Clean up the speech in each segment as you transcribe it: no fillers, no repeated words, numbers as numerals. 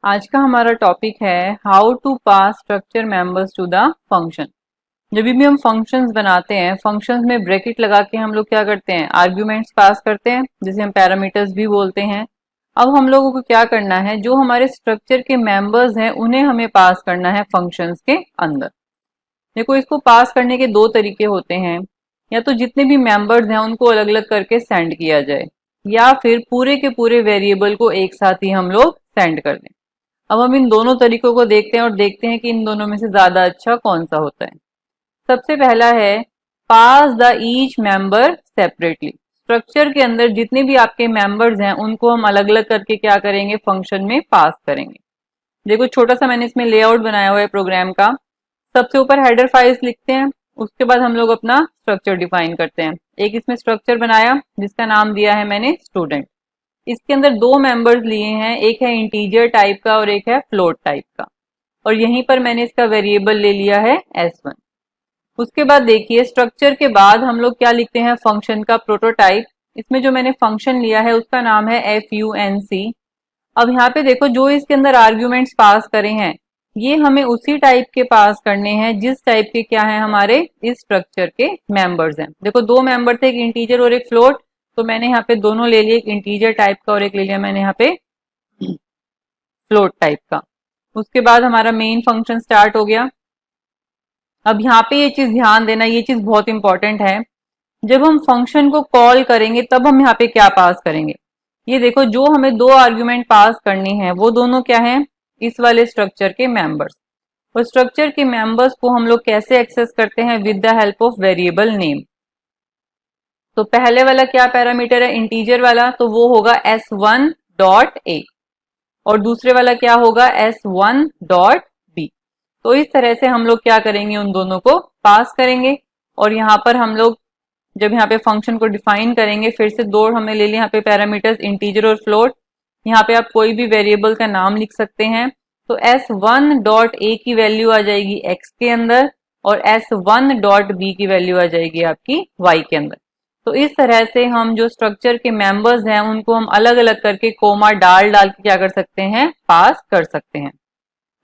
आज का हमारा टॉपिक है how to pass structure members to the function. जब भी हम फंक्शंस बनाते हैं, फंक्शंस में ब्रैकेट लगा के हम लोग क्या करते हैं, आर्ग्यूमेंट्स पास करते हैं, जिसे हम पैरामीटर्स भी बोलते हैं। अब हम लोगों को क्या करना है, जो हमारे स्ट्रक्चर के मेंबर्स हैं उन्हें हमें पास करना है फंक्शंस के अंदर। देखो, इसको पास करने के दो तरीके होते हैं। या तो जितने भी मेंबर्स हैं उनको अलग अलग करके सेंड किया जाए, या फिर पूरे के पूरे वेरिएबल को एक साथ ही हम लोग सेंड कर दें। अब हम इन दोनों तरीकों को देखते हैं और देखते हैं कि इन दोनों में से ज्यादा अच्छा कौन सा होता है। सबसे पहला है pass the each member separately. Structure के अंदर जितने भी आपके मेंबर्स हैं उनको हम अलग अलग करके क्या करेंगे, फंक्शन में पास करेंगे। देखो, छोटा सा मैंने इसमें लेआउट बनाया हुआ है प्रोग्राम का। सबसे ऊपर हेडर फाइल्स लिखते हैं, उसके बाद हम लोग अपना स्ट्रक्चर डिफाइन करते हैं। एक इसमें स्ट्रक्चर बनाया जिसका नाम दिया है मैंने स्टूडेंट। इसके अंदर दो मेंबर्स लिए हैं, एक है इंटीजर टाइप का और एक है फ्लोट टाइप का, और यहीं पर मैंने इसका वेरिएबल ले लिया है s1। उसके बाद देखिए, स्ट्रक्चर के बाद हम लोग क्या लिखते हैं, फंक्शन का प्रोटोटाइप। इसमें जो मैंने फंक्शन लिया है उसका नाम है func। अब यहाँ पे देखो, जो इसके अंदर आर्ग्यूमेंट्स पास करे हैं ये हमें उसी टाइप के पास करने हैं जिस टाइप के क्या है हमारे इस स्ट्रक्चर के मेंबर्स हैं। देखो, दो मेंबर थे, एक इंटीजर और एक फ्लोट, तो मैंने यहाँ पे दोनों ले लिए, एक इंटीजर टाइप का और एक ले लिया मैंने यहाँ पे फ्लोट टाइप का। उसके बाद हमारा मेन फंक्शन स्टार्ट हो गया। अब यहाँ पे ये चीज ध्यान देना, ये चीज बहुत इंपॉर्टेंट है। जब हम फंक्शन को कॉल करेंगे तब हम यहाँ पे क्या पास करेंगे। ये देखो, जो हमें दो आर्ग्यूमेंट पास करने हैं वो दोनों क्या है, इस वाले स्ट्रक्चर के मेंबर्स। और स्ट्रक्चर के मेंबर्स को हम लोग कैसे एक्सेस करते हैं, with the help of variable name. तो पहले वाला क्या पैरामीटर है, इंटीजर वाला, तो वो होगा s1 डॉट ए, और दूसरे वाला क्या होगा, s1 डॉट बी। तो इस तरह से हम लोग क्या करेंगे, उन दोनों को पास करेंगे। और यहाँ पर हम लोग जब यहाँ पे फंक्शन को डिफाइन करेंगे, फिर से दो हमें ले लिया यहाँ पे पैरामीटर्स, इंटीजर और फ्लोट। यहाँ पे आप कोई भी वेरिएबल का नाम लिख सकते हैं। तो s1 डॉट ए की वैल्यू आ जाएगी x के अंदर, और s1 डॉट बी की वैल्यू आ जाएगी आपकी y के अंदर। तो इस तरह से हम जो स्ट्रक्चर के मेंबर्स हैं उनको हम अलग अलग करके कोमा डाल डाल के क्या कर सकते हैं, पास कर सकते हैं।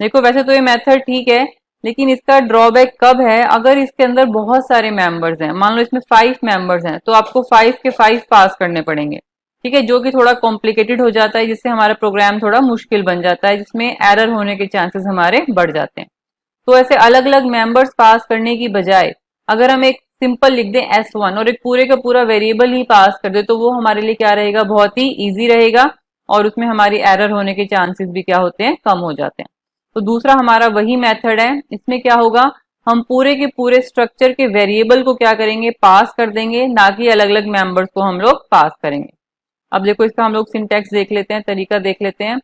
देखो, वैसे तो ये मेथड ठीक है, लेकिन इसका ड्रॉबैक कब है, अगर इसके अंदर बहुत सारे मेंबर्स हैं। मान लो इसमें 5 मेंबर्स हैं, तो आपको 5 के 5 पास करने पड़ेंगे, ठीक है, जो कि थोड़ा कॉम्प्लिकेटेड हो जाता है, जिससे हमारा प्रोग्राम थोड़ा मुश्किल बन जाता है, जिसमें एरर होने के चांसेस हमारे बढ़ जाते हैं। तो ऐसे अलग अलग मेंबर्स पास करने की बजाय अगर हम एक सिंपल लिख दें s1 और एक पूरे का पूरा वेरिएबल ही पास कर दे, तो वो हमारे लिए क्या रहेगा, बहुत ही ईजी रहेगा, और उसमें हमारी एरर होने के चांसेस भी क्या होते हैं, कम हो जाते हैं। तो दूसरा हमारा वही मेथड है। इसमें क्या होगा, हम पूरे के पूरे स्ट्रक्चर के वेरिएबल को क्या करेंगे, पास कर देंगे, ना कि अलग अलग मेंबर्स को हम लोग पास करेंगे। अब देखो, इसका हम लोग सिंटैक्स देख लेते हैं, तरीका देख लेते हैं।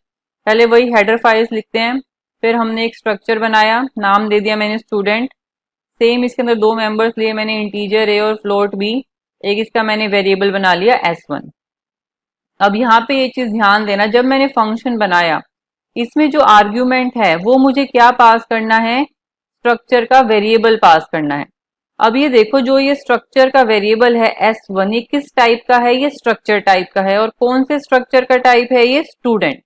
पहले वही हेडर फाइल्स लिखते हैं, फिर हमने एक स्ट्रक्चर बनाया, नाम दे दिया मैंने स्टूडेंट। सेम इसके अंदर दो मेंबर्स लिए मैंने, इंटीजर ए और फ्लोट बी। एक इसका मैंने वेरिएबल बना लिया s1। अब यहाँ पे ये चीज ध्यान देना, जब मैंने फंक्शन बनाया इसमें जो आर्ग्यूमेंट है वो मुझे क्या पास करना है, स्ट्रक्चर का वेरिएबल पास करना है। अब ये देखो, जो ये स्ट्रक्चर का वेरिएबल है s1, ये किस टाइप का है, ये स्ट्रक्चर टाइप का है। और कौन से स्ट्रक्चर का टाइप है, ये स्टूडेंट।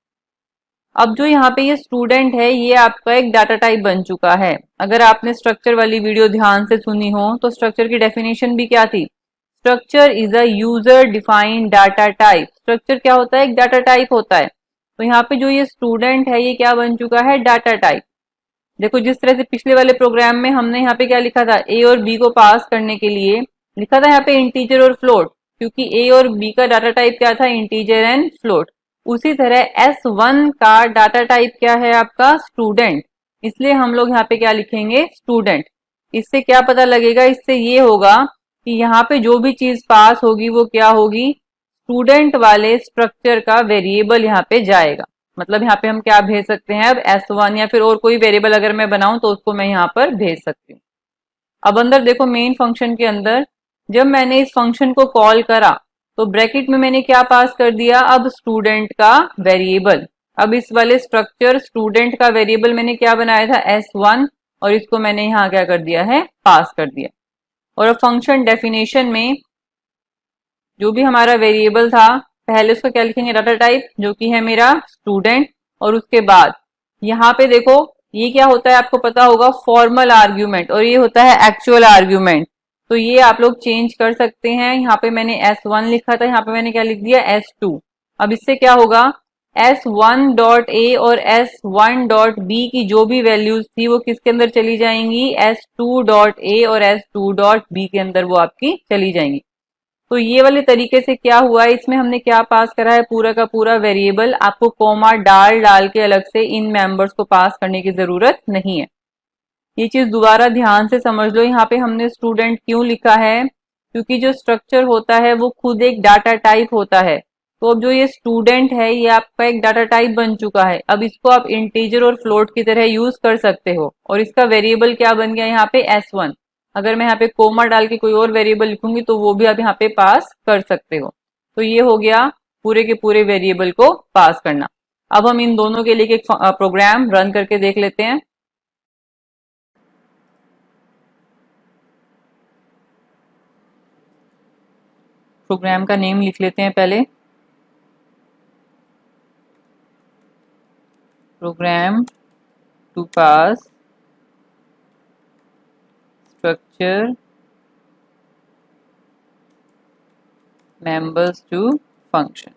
अब जो यहाँ पे ये स्टूडेंट है ये आपका एक डाटा टाइप बन चुका है। अगर आपने स्ट्रक्चर वाली वीडियो ध्यान से सुनी हो तो स्ट्रक्चर की डेफिनेशन भी क्या थी, structure is a user defined data type. Structure क्या होता है, एक डाटा टाइप होता है। तो यहाँ पे जो ये स्टूडेंट है ये क्या बन चुका है, डाटा टाइप। देखो, जिस तरह से पिछले वाले प्रोग्राम में हमने यहाँ पे क्या लिखा था, ए और बी को पास करने के लिए लिखा था यहाँ पे इंटीजर और फ्लोट, क्योंकि ए और बी का डाटा टाइप क्या था, इंटीजर एंड फ्लोट। उसी तरह s1 का डाटा टाइप क्या है आपका, स्टूडेंट, इसलिए हम लोग यहाँ पे क्या लिखेंगे, स्टूडेंट। इससे क्या पता लगेगा, इससे ये होगा कि यहाँ पे जो भी चीज पास होगी वो क्या होगी, स्टूडेंट वाले स्ट्रक्चर का वेरिएबल यहाँ पे जाएगा। मतलब यहाँ पे हम क्या भेज सकते हैं, अब s1 या फिर और कोई वेरिएबल अगर मैं बनाऊं तो उसको मैं यहाँ पर भेज सकती हूँ। अब अंदर देखो, मेन फंक्शन के अंदर जब मैंने इस फंक्शन को कॉल करा तो ब्रैकेट में मैंने क्या पास कर दिया, अब स्टूडेंट का वेरिएबल। अब इस वाले स्ट्रक्चर स्टूडेंट का वेरिएबल मैंने क्या बनाया था, s1, और इसको मैंने यहाँ क्या कर दिया है, पास कर दिया। और अब फंक्शन डेफिनेशन में जो भी हमारा वेरिएबल था, पहले उसको क्या लिखेंगे, डाटा टाइप, जो कि है मेरा स्टूडेंट, और उसके बाद यहाँ पे देखो ये क्या होता है आपको पता होगा, फॉर्मल आर्ग्यूमेंट, और ये होता है एक्चुअल आर्ग्यूमेंट। तो ये आप लोग चेंज कर सकते हैं। यहाँ पे मैंने S1 लिखा था, यहाँ पे मैंने क्या लिख दिया S2। अब इससे क्या होगा, S1 डॉट ए और S1 डॉट बी की जो भी वैल्यूज थी वो किसके अंदर चली जाएंगी, S2 डॉट ए और S2 डॉट बी के अंदर वो आपकी चली जाएंगी। तो ये वाले तरीके से क्या हुआ है, इसमें हमने क्या पास करा है, पूरा का पूरा वेरिएबल। आपको कॉमा डाल डाल के अलग से इन मेंबर्स को पास करने की जरूरत नहीं है। ये चीज दोबारा ध्यान से समझ लो, यहाँ पे हमने स्टूडेंट क्यों लिखा है, क्योंकि जो स्ट्रक्चर होता है वो खुद एक डाटा टाइप होता है। तो अब जो ये स्टूडेंट है ये आपका एक डाटा टाइप बन चुका है। अब इसको आप इंटीजर और फ्लोट की तरह यूज कर सकते हो, और इसका वेरिएबल क्या बन गया यहाँ पे S1। अगर मैं यहाँ पे कोमा डाल के कोई और वेरिएबल लिखूंगी तो वो भी आप यहाँ पे पास कर सकते हो। तो ये हो गया पूरे के पूरे वेरिएबल को पास करना। अब हम इन दोनों के लिए एक प्रोग्राम रन करके देख लेते हैं। प्रोग्राम का नेम लिख लेते हैं पहले, program to pass structure members to function.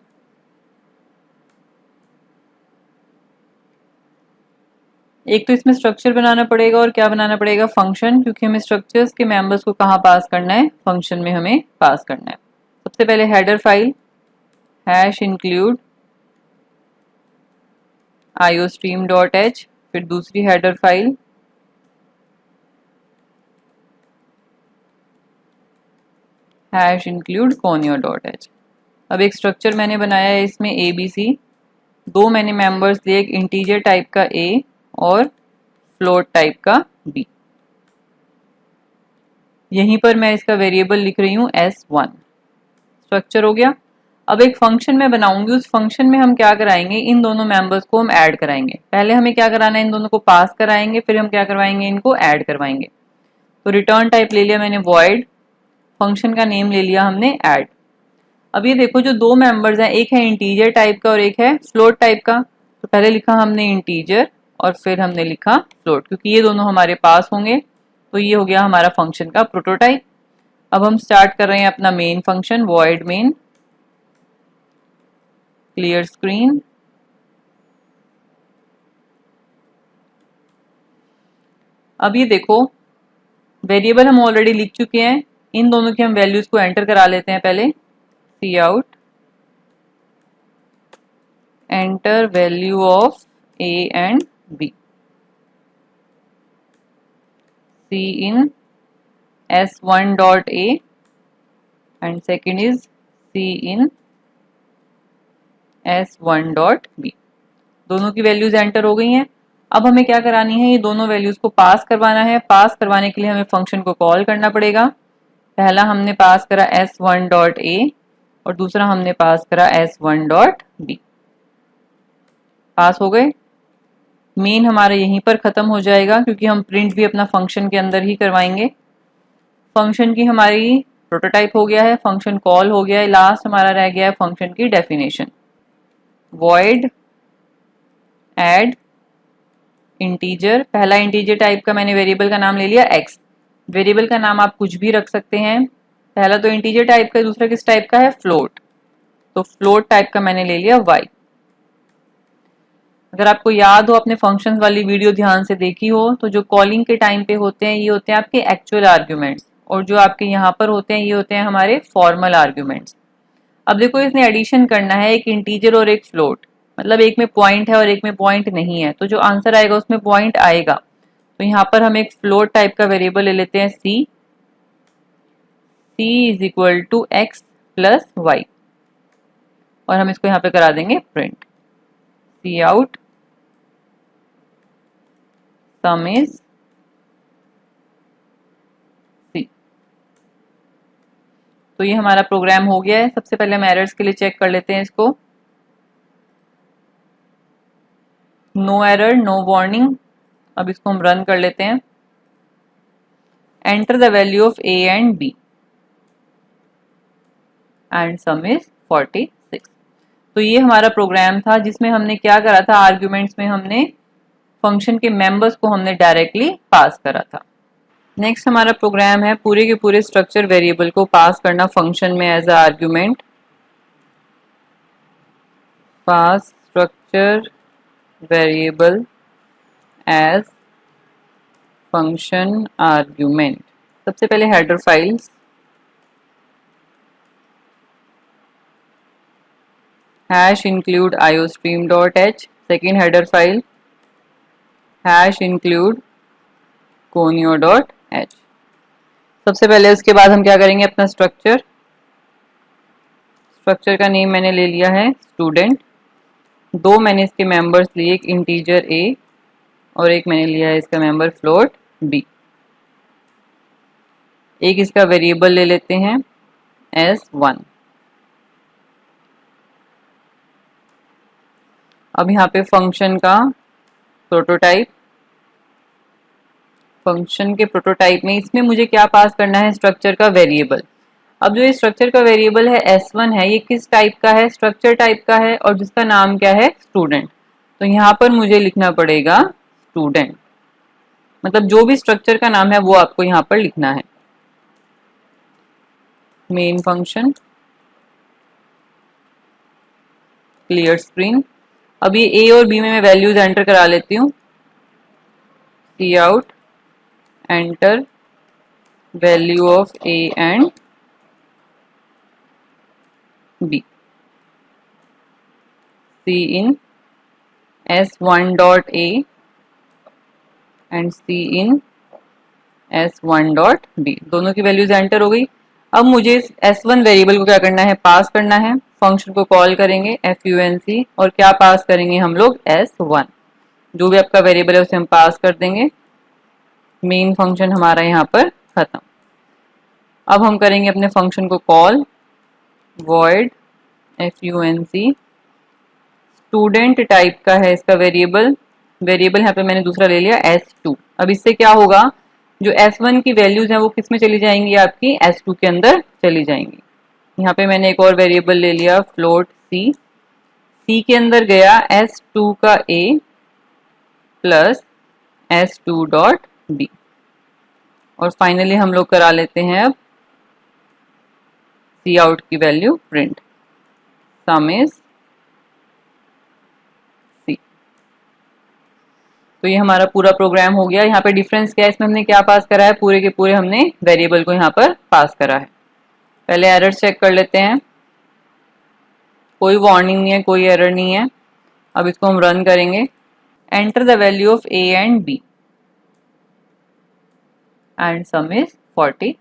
एक तो इसमें स्ट्रक्चर बनाना पड़ेगा और क्या बनाना पड़ेगा, फंक्शन, क्योंकि हमें स्ट्रक्चर्स के मेंबर्स को कहाँ पास करना है, फंक्शन में हमें पास करना है। सबसे पहले header file hash include iostream.h, फिर दूसरी header file hash include conio.h। अब एक स्ट्रक्चर मैंने बनाया है इसमें ABC, दो मैंने मेंबर्स दिए, एक इंटीजर टाइप का A और फ्लोट टाइप का B। यहीं पर मैं इसका वेरिएबल लिख रही हूँ S1। स्ट्रक्चर हो गया। अब एक फंक्शन मैं बनाऊंगी, उस फंक्शन में हम क्या कराएंगे, इन दोनों मेंबर्स को हम ऐड कराएंगे। पहले हमें क्या कराना है, इन दोनों को पास कराएंगे, फिर हम क्या करवाएंगे, इनको ऐड करवाएंगे। तो रिटर्न टाइप ले लिया मैंने वॉइड, फंक्शन का नेम ले लिया हमने ऐड। अब ये देखो जो दो मेंबर्स हैं, एक है इंटीजर टाइप का और एक है फ्लोट टाइप का। तो पहले लिखा हमने इंटीजर और फिर हमने लिखा फ्लोट, क्योंकि ये दोनों हमारे पास होंगे। तो ये हो गया हमारा फंक्शन का प्रोटोटाइप। अब हम स्टार्ट कर रहे हैं अपना main function, void main clear screen. अब ये देखो वेरिएबल हम ऑलरेडी लिख चुके हैं, इन दोनों की हम वैल्यूज को एंटर करा लेते हैं। पहले c out enter value of a and b, c in S1 dot a and second is c in S1 dot b. दोनों की वैल्यूज एंटर हो गई हैं। अब हमें क्या करानी है, ये दोनों वैल्यूज को पास करवाना है। पास करवाने के लिए हमें फंक्शन को कॉल करना पड़ेगा। पहला हमने पास करा S1 डॉट ए और दूसरा हमने पास करा S1 डॉट बी। पास हो गए। मेन हमारा यहीं पर खत्म हो जाएगा, क्योंकि हम प्रिंट भी अपना फंक्शन के अंदर ही करवाएंगे। फंक्शन की हमारी प्रोटोटाइप हो गया है, फंक्शन कॉल हो गया है, लास्ट हमारा रह गया है फंक्शन की डेफिनेशन। वॉइड एड इंटीजर, पहला इंटीजर टाइप का मैंने वेरिएबल का नाम ले लिया x। वेरिएबल का नाम आप कुछ भी रख सकते हैं। पहला तो इंटीजर टाइप का, दूसरा किस टाइप का है, फ्लोट। तो फ्लोट टाइप का मैंने ले लिया y। अगर आपको याद हो, अपने फंक्शंस वाली वीडियो ध्यान से देखी हो, तो जो कॉलिंग के टाइम पे होते हैं ये होते हैं आपके एक्चुअल आर्ग्यूमेंट्स, और जो आपके यहाँ पर होते हैं ये होते हैं हमारे फॉर्मल आर्ग्यूमेंट्स। अब देखो इसने एडिशन करना है, एक इंटीजर और एक फ्लोट, मतलब एक में पॉइंट है और एक में पॉइंट नहीं है, तो जो आंसर आएगा उसमें पॉइंट आएगा। तो यहाँ पर हम एक फ्लोट टाइप का वेरिएबल ले लेते हैं c is equal to x plus y, और हम इसको यहाँ पे करा देंगे print c out sum is c. तो ये हमारा प्रोग्राम हो गया है। सबसे पहले हम एरर्स के लिए चेक कर लेते हैं इसको। No error, no warning. अब इसको हम रन कर लेते हैं। Enter the value of a and b and sum is 46। तो ये हमारा प्रोग्राम था जिसमें हमने क्या करा था, आर्ग्यूमेंट्स में हमने फंक्शन के मेंबर्स को हमने डायरेक्टली पास करा था। नेक्स्ट हमारा प्रोग्राम है पूरे के पूरे स्ट्रक्चर वेरिएबल को पास करना फंक्शन में as a argument. Pass structure variable as function argument. सबसे पहले header files, hash include iostream.h, second header file hash include conio.h। सबसे पहले उसके बाद हम क्या करेंगे, अपना स्ट्रक्चर का नेम मैंने ले लिया है स्टूडेंट, दो मैंने इसके मेंबर्स लिए, एक इंटीजर a और एक मैंने लिया है इसका मेंबर फ्लोट b। एक इसका वेरिएबल ले लेते हैं s1। अब यहाँ पे फंक्शन का प्रोटोटाइप, फंक्शन के प्रोटोटाइप में इसमें मुझे क्या पास करना है, स्ट्रक्चर का वेरिएबल। अब जो ये स्ट्रक्चर का वेरिएबल है s1 है, ये किस टाइप का है, स्ट्रक्चर टाइप का है और जिसका नाम क्या है, स्टूडेंट। तो यहाँ पर मुझे लिखना पड़ेगा स्टूडेंट, मतलब जो भी स्ट्रक्चर का नाम है वो आपको यहाँ पर लिखना है। Main function, clear screen. अब ये a और b में मैं वैल्यूज एंटर करा लेती हूँ। C out enter value of a and b, c in s1 dot a and c in s1 dot b, दोनों की वैल्यूज एंटर हो गई। अब मुझे इस s1 वेरिएबल को क्या करना है, पास करना है। फंक्शन को कॉल करेंगे func और क्या पास करेंगे हम लोग, s1। जो भी आपका वेरिएबल है उसे हम पास कर देंगे। मेन फंक्शन हमारा यहाँ पर खत्म। अब हम करेंगे अपने फंक्शन को call, void func, student type का है इसका वेरिएबल, यहाँ पे मैंने दूसरा ले लिया s2। अब इससे क्या होगा, जो s1 की वैल्यूज हैं वो किस में चली जाएंगी, आपकी s2 के अंदर चली जाएंगी। यहाँ पे मैंने एक और वेरिएबल ले लिया फ्लोट c के अंदर गया s2 का a plus s2 dot b। और फाइनली हम लोग करा लेते हैं अब सी आउट की वैल्यू प्रिंट, सम इज सी। तो ये हमारा पूरा प्रोग्राम हो गया। यहाँ पे डिफरेंस क्या है, इसमें हमने क्या पास करा है, पूरे के पूरे हमने वेरिएबल को यहाँ पर पास करा है। पहले एरर चेक कर लेते हैं, कोई वार्निंग नहीं है, कोई एरर नहीं है। अब इसको हम रन करेंगे। Enter the value of a and b and sum is 40।